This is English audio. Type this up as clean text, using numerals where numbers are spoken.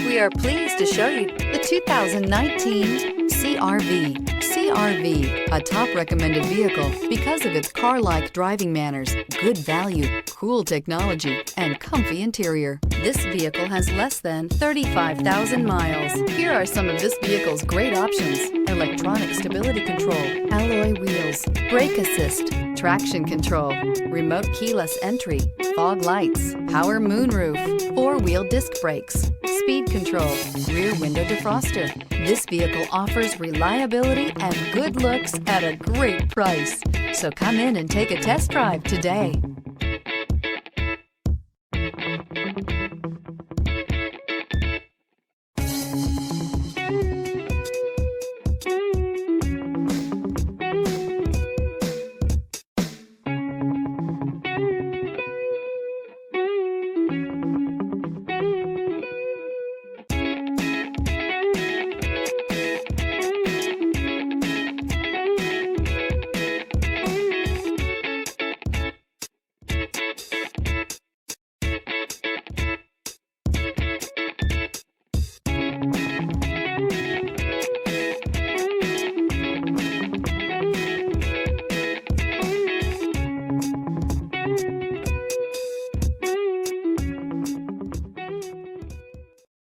We are pleased to show you the 2019 CR-V. CR-V, a top recommended vehicle because of its car-like driving manners, good value, cool technology, and comfy interior. This vehicle has less than 35,000 miles. Here are some of this vehicle's great options: electronic stability control, alloy wheels, brake assist, traction control, remote keyless entry, fog lights, power moonroof, four-wheel disc brakes, speed control, rear window defroster. This vehicle offers reliability and good looks at a great price. So come in and take a test drive today.